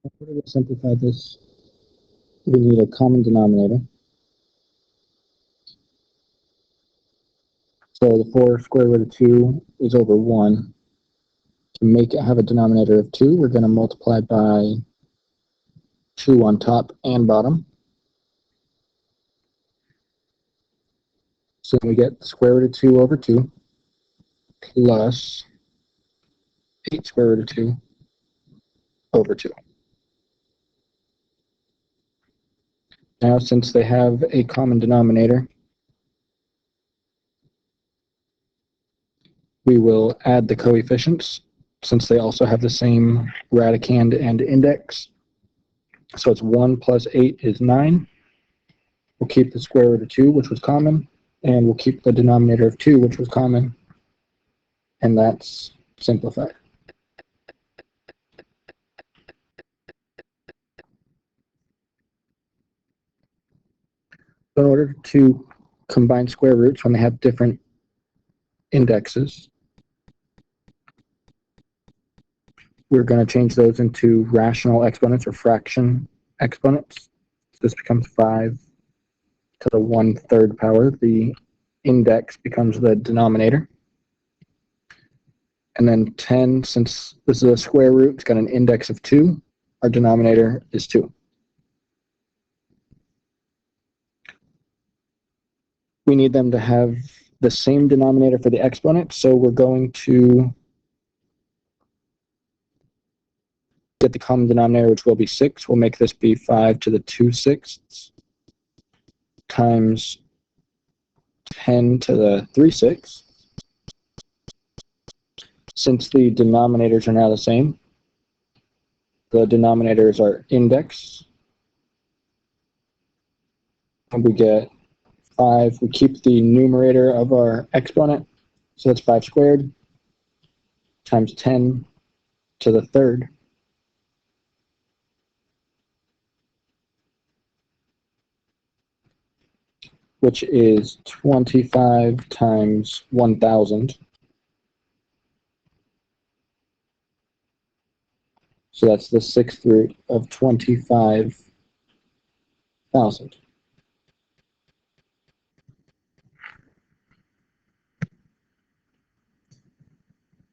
In order to simplify this, we need a common denominator. So the 4 square root of 2 is over 1. To make it have a denominator of 2, we're going to multiply by 2 on top and bottom. So we get the square root of 2 over 2 plus 8 square root of 2 over 2. Now, since they have a common denominator, we will add the coefficients since they also have the same radicand and index. So it's 1 plus 8 is 9. We'll keep the square root of 2, which was common, and we'll keep the denominator of 2, which was common, and that's simplified. In order to combine square roots when they have different indexes, we're going to change those into rational exponents or fraction exponents. So this becomes 5 to the 1/3 power. The index becomes the denominator. And then 10, since this is a square root, it's got an index of 2. Our denominator is 2. We need them to have the same denominator for the exponent, so we're going to get the common denominator, which will be 6. We'll make this be 5 to the 2/6 times 10 to the 3/6. Since the denominators are now the same, the denominators are index, and we get 5. We keep the numerator of our exponent, so that's 5 squared times 10 to the 3rd. Which is 25 times 1,000. So that's the 6th root of 25,000.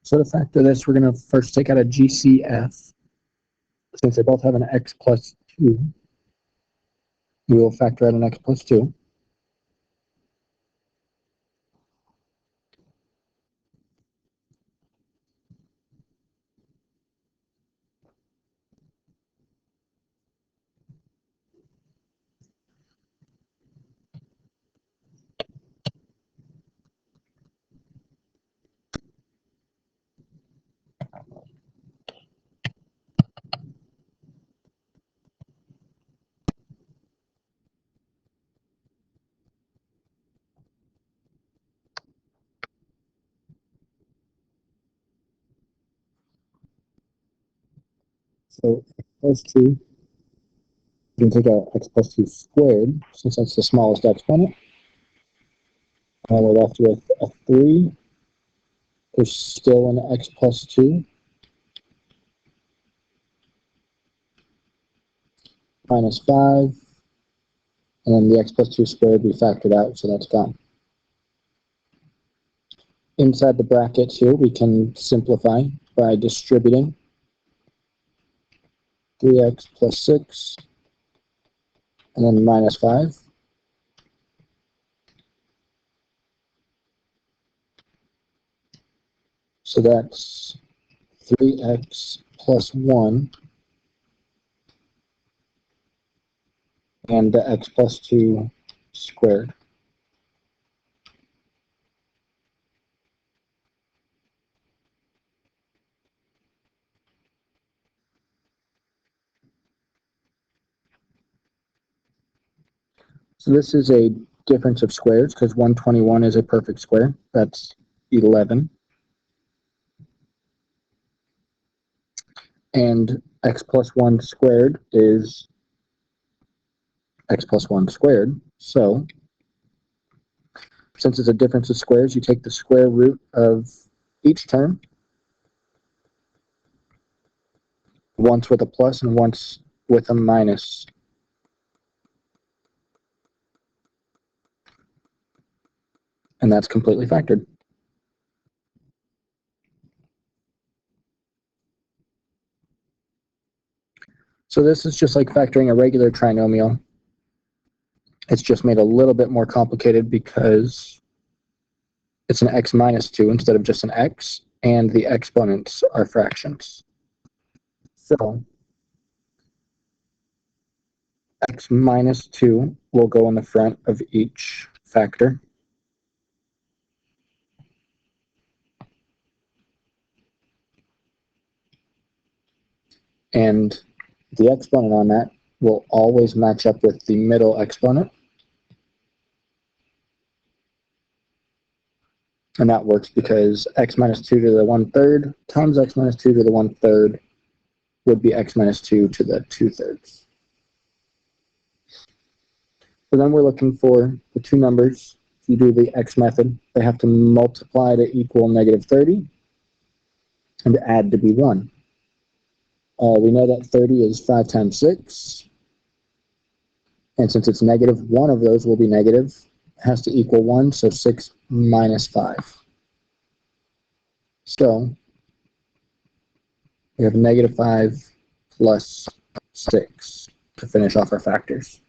So to factor this, we're going to first take out a GCF. Since they both have an x plus 2, we will factor out an x plus 2. So x plus 2, you can take out x plus 2 squared, since that's the smallest exponent. And we're left with a 3. There's still an x plus 2 minus 5. And then the x plus 2 squared we factored out, so that's gone. Inside the brackets here, we can simplify by distributing 3x plus 6, and then minus 5. So that's 3x plus 1, and the x plus 2 squared. So this is a difference of squares, because 121 is a perfect square. That's 11. And x plus 1 squared is x plus 1 squared. So since it's a difference of squares, you take the square root of each term. once with a plus and once with a minus. And that's completely factored. So this is just like factoring a regular trinomial. It's just made a little bit more complicated because it's an x minus 2 instead of just an x, and the exponents are fractions. So x minus 2 will go in the front of each factor. And the exponent on that will always match up with the middle exponent. And that works because x minus 2 to the 1/3 times x minus 2 to the 1/3 would be x minus 2 to the 2/3. So then we're looking for the two numbers. If you do the x method, they have to multiply to equal negative 30 and add to be 1. We know that 30 is 5 times 6. And since it's negative, one of those will be negative. It has to equal 1, so 6 minus 5. So we have negative 5 plus 6 to finish off our factors.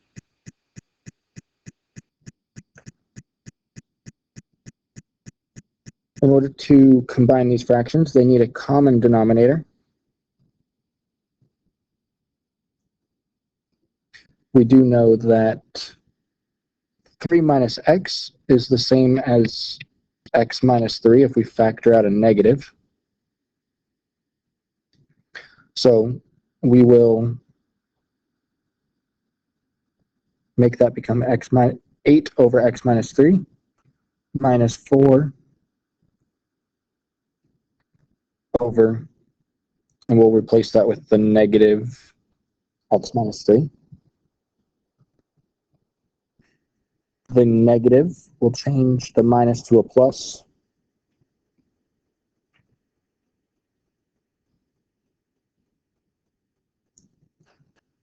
In order to combine these fractions, they need a common denominator. We do know that 3 minus x is the same as x minus 3 if we factor out a negative. So we will make that become 8 over x minus 3 minus 4 over, and we'll replace that with the negative x minus 3. The negative will change the minus to a plus.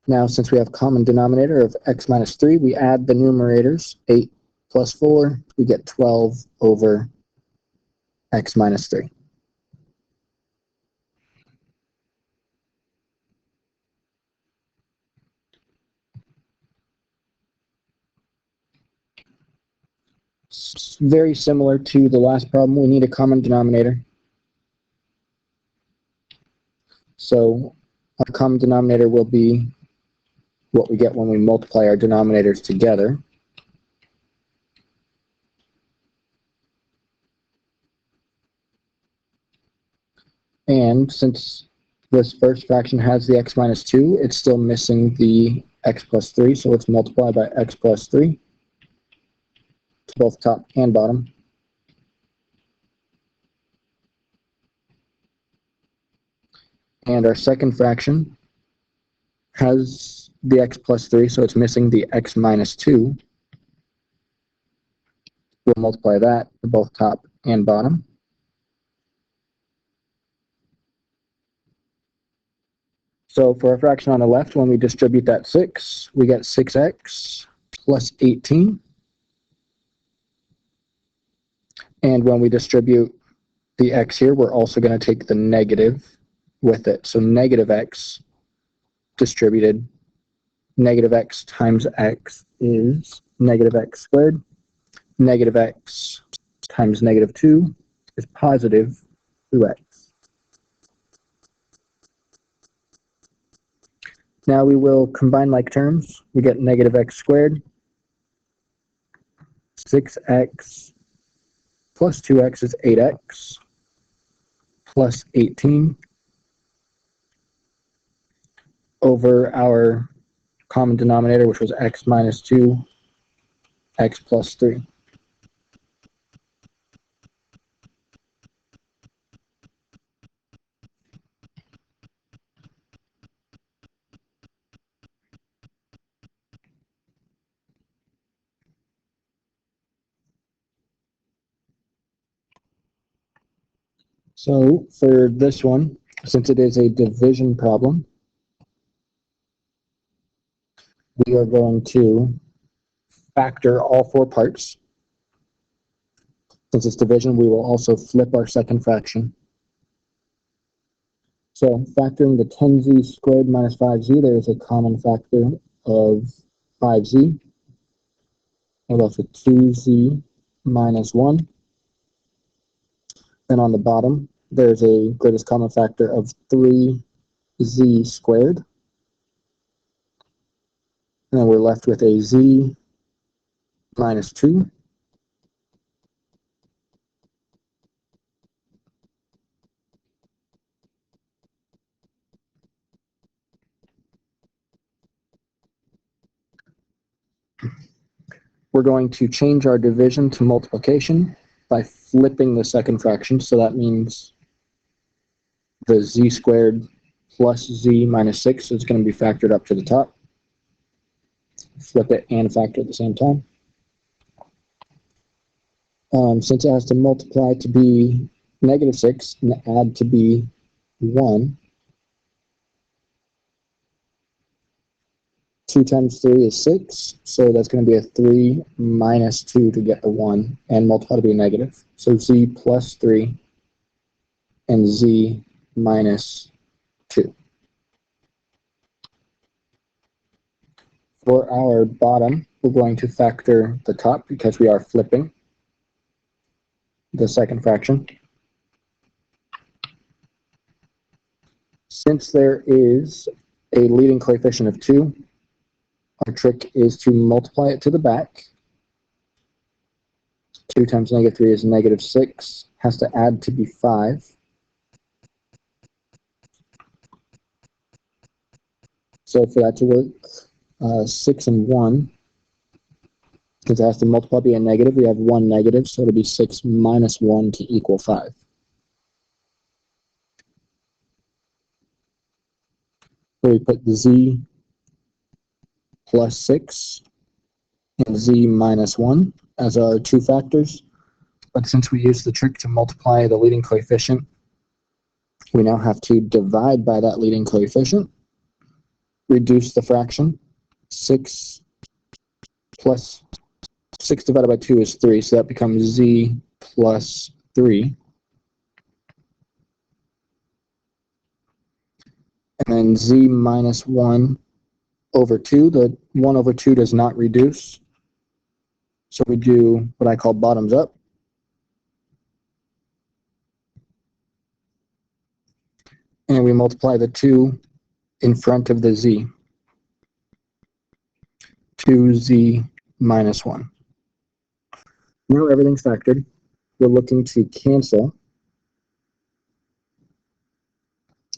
Now, since we have common denominator of x minus 3, we add the numerators. 8 plus 4, we get 12 over x minus 3. Very similar to the last problem, we need a common denominator. So our common denominator will be what we get when we multiply our denominators together. And since this first fraction has the x minus 2, it's still missing the x plus 3, so let's multiply by x plus 3 to both top and bottom. And our second fraction has the x plus 3, so it's missing the x minus 2. We'll multiply that to both top and bottom. So for our fraction on the left, when we distribute that 6, we get 6x plus 18. And when we distribute the x here, we're also going to take the negative with it. So negative x distributed, negative x times x is negative x squared. Negative x times negative 2 is positive 2x. Now we will combine like terms. We get negative x squared. 6x plus 2x is 8x plus 18 over our common denominator, which was x minus 2, x plus 3. So for this one, since it is a division problem, we are going to factor all four parts. Since it's division, we will also flip our second fraction. So factoring the 10z squared minus 5z, there is a common factor of 5z. We're left with 2z minus 1. Then on the bottom, there's a greatest common factor of 3z squared. And then we're left with a z minus 2. We're going to change our division to multiplication by flipping the second fraction. So that means the z squared plus z minus 6 is going to be factored up to the top. Flip it and factor at the same time. Since it has to multiply to be negative 6 and add to be 1, 2 times 3 is 6, so that's going to be a 3 minus 2 to get the 1, and multiply to be a negative. So z plus 3 and z minus 2. For our bottom, we're going to factor the top because we are flipping the second fraction. Since there is a leading coefficient of 2, our trick is to multiply it to the back. 2 times negative 3 is negative 6, has to add to be 5. So for that to work, 6 and 1, because it has to multiply be a negative, we have 1 negative, so it'll be 6 minus 1 to equal 5. So we put the z plus 6 and z minus 1 as our two factors. But since we used the trick to multiply the leading coefficient, we now have to divide by that leading coefficient, reduce the fraction. 6 plus 6 divided by 2 is 3, so that becomes z plus 3. And then z minus 1 over 2. The 1 over 2 does not reduce. So we do what I call bottoms up. And we multiply the 2 in front of the z. 2z minus 1. Now everything's factored. We're looking to cancel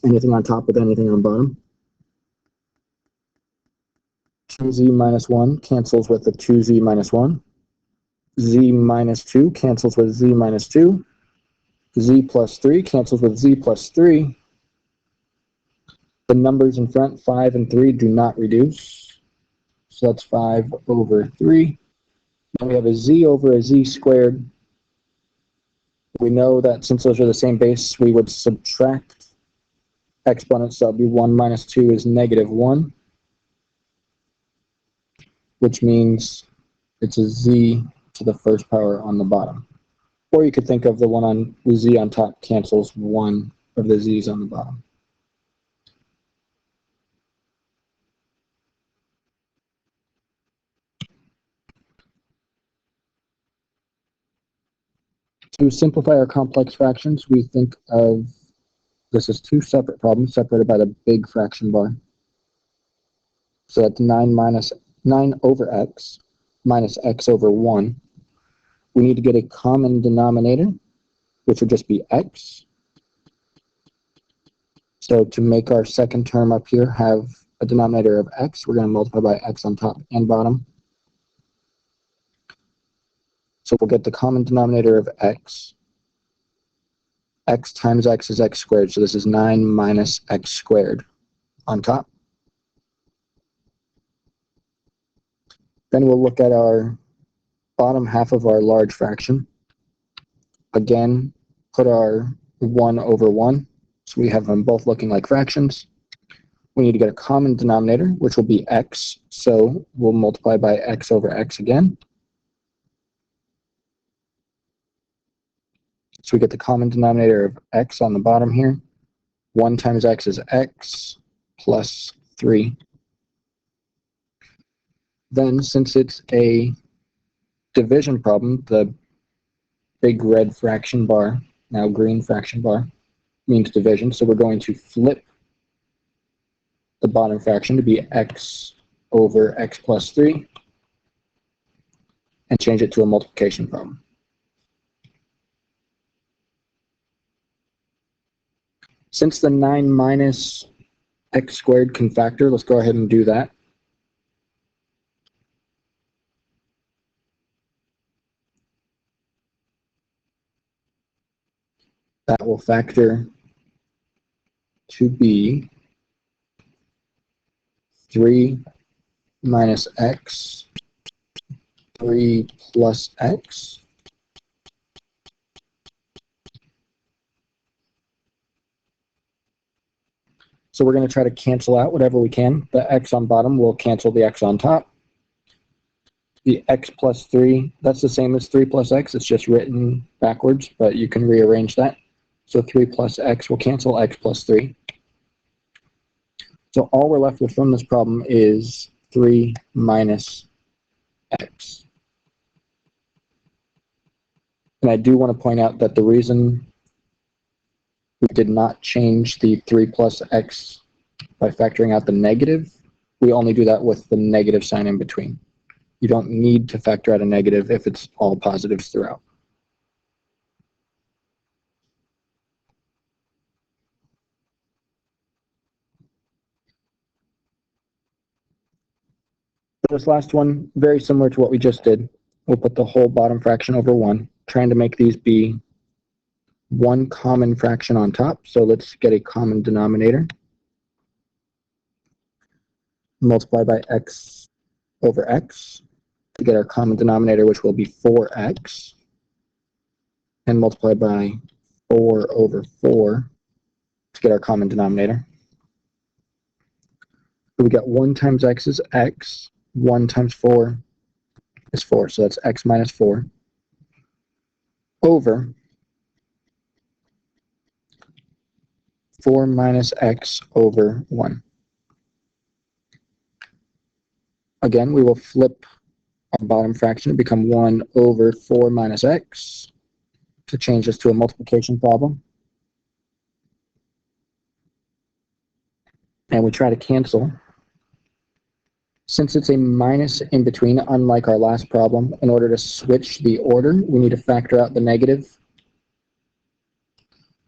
anything on top with anything on bottom. 2z minus 1 cancels with the 2z minus 1. Z minus 2 cancels with z minus 2. Z plus 3 cancels with z plus 3. The numbers in front, 5 and 3, do not reduce. So that's 5 over 3. Then we have a z over a z squared. We know that since those are the same base, we would subtract exponents. So that would be 1 minus 2 is negative 1, which means it's a z to the first power on the bottom. Or you could think of the one on the z on top cancels one of the z's on the bottom. To simplify our complex fractions, we think of this as two separate problems separated by the big fraction bar. So that's 9 over x minus x over 1. We need to get a common denominator, which would just be x. So to make our second term up here have a denominator of x, we're going to multiply by x on top and bottom. So we'll get the common denominator of x. X times x is x squared, so this is 9 minus x squared on top. Then we'll look at our bottom half of our large fraction. Again, put our 1 over 1, so we have them both looking like fractions. We need to get a common denominator, which will be x. So we'll multiply by x over x again. So we get the common denominator of x on the bottom here. 1 times x is x plus 3. Then, since it's a division problem, the big red fraction bar, now green fraction bar, means division. So we're going to flip the bottom fraction to be x over x plus 3 and change it to a multiplication problem. Since the 9 minus x squared can factor, let's go ahead and do that. That will factor to be 3 minus x, 3 plus x. So we're going to try to cancel out whatever we can. The x on bottom will cancel the x on top. The x plus 3, that's the same as 3 plus x. It's just written backwards, but you can rearrange that. So 3 plus x will cancel x plus 3. So all we're left with from this problem is 3 minus x. And I do want to point out that the reason we did not change the 3 plus x by factoring out the negative, we only do that with the negative sign in between. You don't need to factor out a negative if it's all positives throughout. This last one, very similar to what we just did. We'll put the whole bottom fraction over 1, trying to make these be one common fraction on top. So let's get a common denominator. Multiply by x over x to get our common denominator, which will be 4x. And multiply by 4 over 4 to get our common denominator. So we got 1 times x is x. 1 times 4 is 4, so that's x minus 4 over 4 minus x over 1. Again, we will flip our bottom fraction to become 1 over 4 minus x to change this to a multiplication problem. And we try to cancel. Since it's a minus in between, unlike our last problem, in order to switch the order, we need to factor out the negative.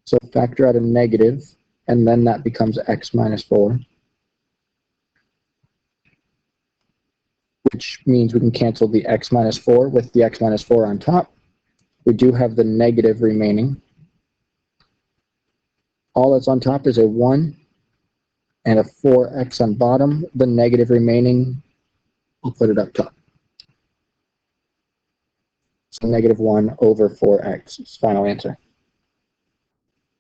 So factor out a negative, and then that becomes x minus 4. Which means we can cancel the x minus 4 with the x minus 4 on top. We do have the negative remaining. All that's on top is a 1 and a 4x on bottom. The negative remaining, we'll put it up top. So negative 1 over 4x is final answer.